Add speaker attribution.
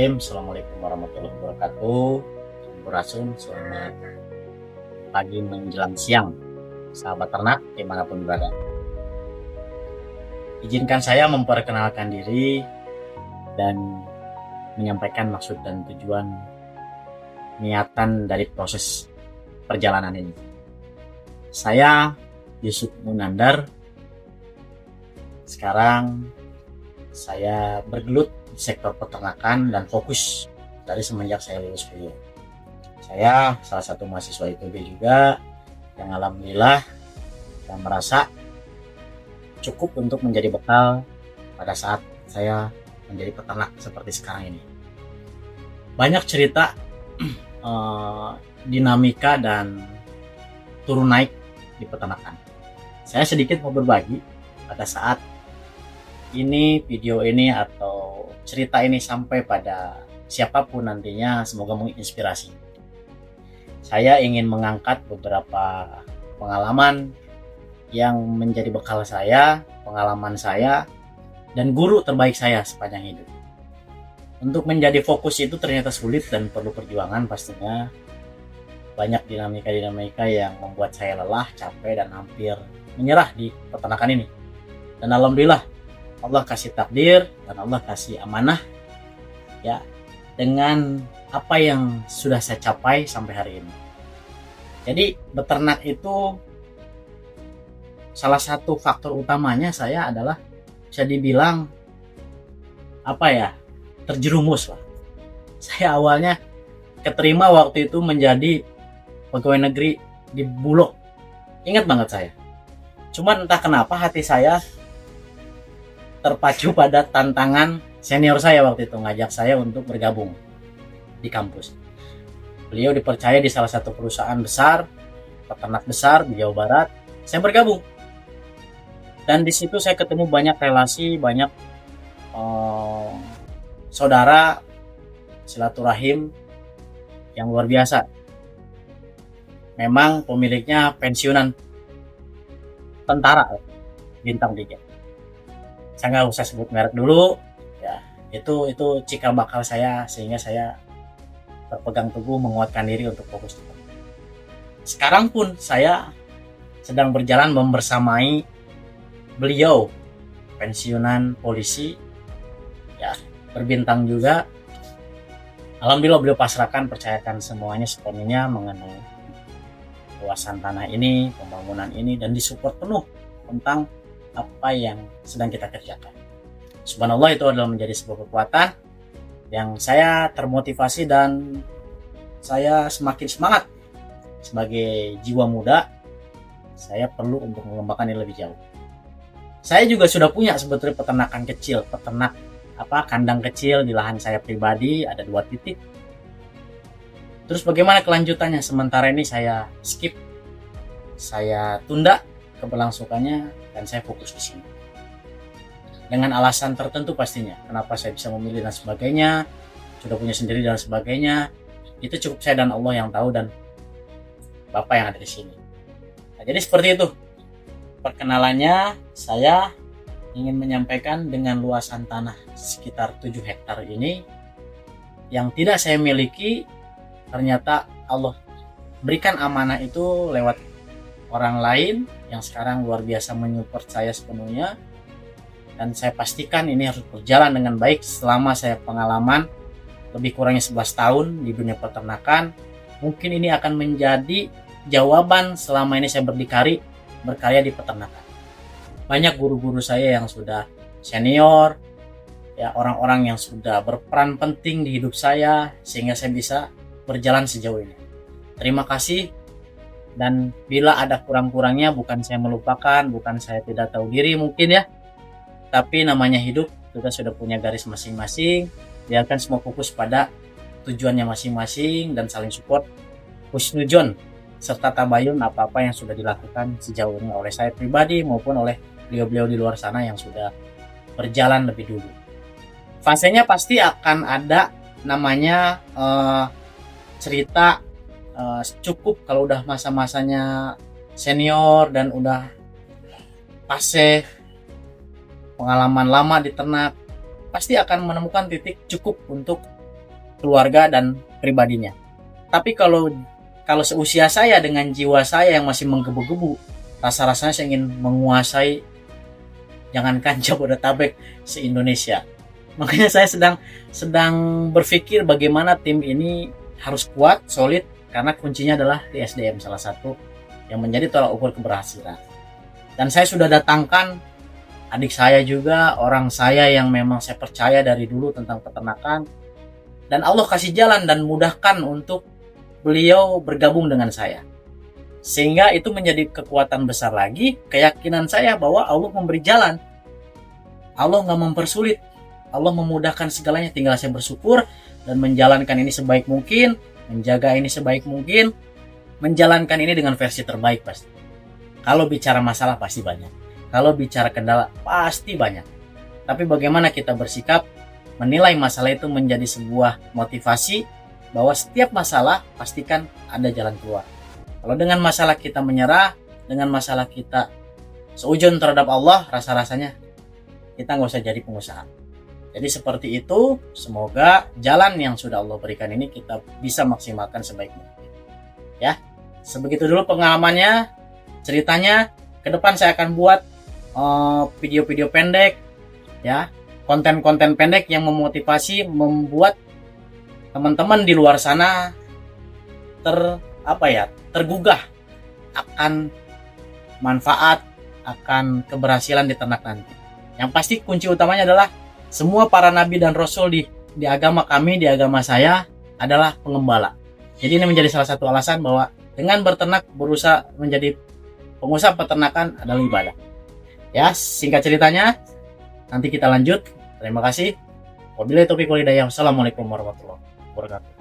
Speaker 1: Bismillahirrahmanirrahim. Assalamualaikum warahmatullahi wabarakatuh. Sampurasun, selamat pagi menjelang siang, sahabat ternak dimanapun berada. Izinkan saya memperkenalkan diri dan menyampaikan maksud dan tujuan niatan dari proses perjalanan ini. Saya Yusuf Munandar. Sekarang saya bergelut di sektor peternakan dan fokus dari semenjak saya lulus kuliah. Saya salah satu mahasiswa IPB juga yang alhamdulillah saya merasa cukup untuk menjadi bekal pada saat saya menjadi peternak seperti sekarang ini. Banyak cerita dinamika dan turun naik di peternakan. Saya sedikit mau berbagi pada saat ini, video ini atau cerita ini sampai pada siapapun nantinya, semoga menginspirasi. Saya ingin mengangkat beberapa pengalaman yang menjadi bekal saya, pengalaman saya, dan guru terbaik saya sepanjang hidup. Untuk menjadi fokus itu ternyata sulit dan perlu perjuangan pastinya. Banyak dinamika-dinamika yang membuat saya lelah, capek, dan hampir menyerah di peternakan ini. Dan alhamdulillah Allah kasih takdir dan Allah kasih amanah ya dengan apa yang sudah saya capai sampai hari ini. Jadi beternak itu salah satu faktor utamanya saya adalah bisa dibilang terjerumus lah. Saya awalnya keterima waktu itu menjadi pegawai negeri di Bulog. Ingat banget saya. Cuman entah kenapa hati saya terpacu pada tantangan senior saya waktu itu ngajak saya untuk bergabung di kampus. Beliau dipercaya di salah satu perusahaan besar, peternak besar di Jawa Barat. Saya bergabung. Dan di situ saya ketemu banyak relasi, banyak saudara, silaturahim yang luar biasa. Memang pemiliknya pensiunan tentara bintang 3. Saya nggak usah sebut merek dulu ya, itu cikal bakal saya sehingga saya berpegang teguh menguatkan diri untuk fokus. Sekarang pun saya sedang berjalan membersamai beliau, pensiunan polisi ya, berbintang juga. Alhamdulillah beliau pasrahkan, percayakan semuanya sepenuhnya mengenai luasan tanah ini, pembangunan ini, dan disupport penuh tentang apa yang sedang kita kerjakan. Subhanallah, itu adalah menjadi sebuah kekuatan yang saya termotivasi dan saya semakin semangat sebagai jiwa muda. Saya perlu untuk mengembangkan ini lebih jauh. Saya juga sudah punya sebetulnya peternakan kecil, kandang kecil di lahan saya pribadi, ada 2 titik. Terus bagaimana kelanjutannya? Sementara ini saya skip, saya tunda keberlangsungannya dan saya fokus di sini. Dengan alasan tertentu pastinya, kenapa saya bisa memilih dan sebagainya, sudah punya sendiri dan sebagainya, itu cukup saya dan Allah yang tahu dan Bapak yang ada di sini. Nah, jadi seperti itu. Perkenalannya, saya ingin menyampaikan dengan luasan tanah sekitar 7 hektar ini yang tidak saya miliki, ternyata Allah berikan amanah itu lewat orang lain yang sekarang luar biasa menyupport saya sepenuhnya, dan saya pastikan ini harus berjalan dengan baik selama saya pengalaman lebih kurangnya 11 tahun di dunia peternakan. Mungkin ini akan menjadi jawaban selama ini saya berkarya di peternakan. Banyak guru-guru saya yang sudah senior ya, orang-orang yang sudah berperan penting di hidup saya sehingga saya bisa berjalan sejauh ini. Terima kasih. Dan bila ada kurang-kurangnya, bukan saya melupakan, bukan saya tidak tahu diri mungkin ya, tapi namanya hidup, kita sudah punya garis masing-masing. Biarkan semua fokus pada tujuannya masing-masing dan saling support, husnudzon serta tabayun apa-apa yang sudah dilakukan sejauh ini oleh saya pribadi maupun oleh beliau-beliau di luar sana yang sudah berjalan lebih dulu. Fasenya pasti akan ada namanya cerita. Cukup kalau udah masa-masanya senior dan udah fase pengalaman lama di ternak, pasti akan menemukan titik cukup untuk keluarga dan pribadinya. Tapi kalau seusia saya dengan jiwa saya yang masih menggebu-gebu, rasa-rasanya saya ingin menguasai jangankan Jabodetabek, se-Indonesia. Makanya saya sedang berpikir bagaimana tim ini harus kuat, solid, karena kuncinya adalah di SDM, salah satu yang menjadi tolak ukur keberhasilan. Dan saya sudah datangkan adik saya juga, orang saya yang memang saya percaya dari dulu tentang peternakan, dan Allah kasih jalan dan mudahkan untuk beliau bergabung dengan saya. Sehingga itu menjadi kekuatan besar lagi, keyakinan saya bahwa Allah memberi jalan. Allah nggak mempersulit, Allah memudahkan segalanya, tinggal saya bersyukur dan menjalankan ini sebaik mungkin, menjaga ini sebaik mungkin, menjalankan ini dengan versi terbaik pasti. Kalau bicara masalah pasti banyak, kalau bicara kendala pasti banyak. Tapi bagaimana kita bersikap, menilai masalah itu menjadi sebuah motivasi bahwa setiap masalah pastikan ada jalan keluar. Kalau dengan masalah kita menyerah, dengan masalah kita seujun terhadap Allah, rasa-rasanya kita nggak usah jadi pengusaha. Jadi seperti itu, semoga jalan yang sudah Allah berikan ini kita bisa maksimalkan sebaik mungkin. Ya, sebegitu dulu pengalamannya, ceritanya. Ke depan saya akan buat video-video pendek, ya, konten-konten pendek yang memotivasi, membuat teman-teman di luar sana tergugah akan manfaat, akan keberhasilan di ternak nanti. Yang pasti kunci utamanya adalah semua para nabi dan rasul di agama kami, di agama saya adalah pengembala. Jadi ini menjadi salah satu alasan bahwa dengan berternak, berusaha menjadi pengusaha peternakan adalah ibadah. Ya, singkat ceritanya, nanti kita lanjut. Terima kasih. Wabillahi taufiq wal hidayah. Wassalamualaikum warahmatullahi wabarakatuh.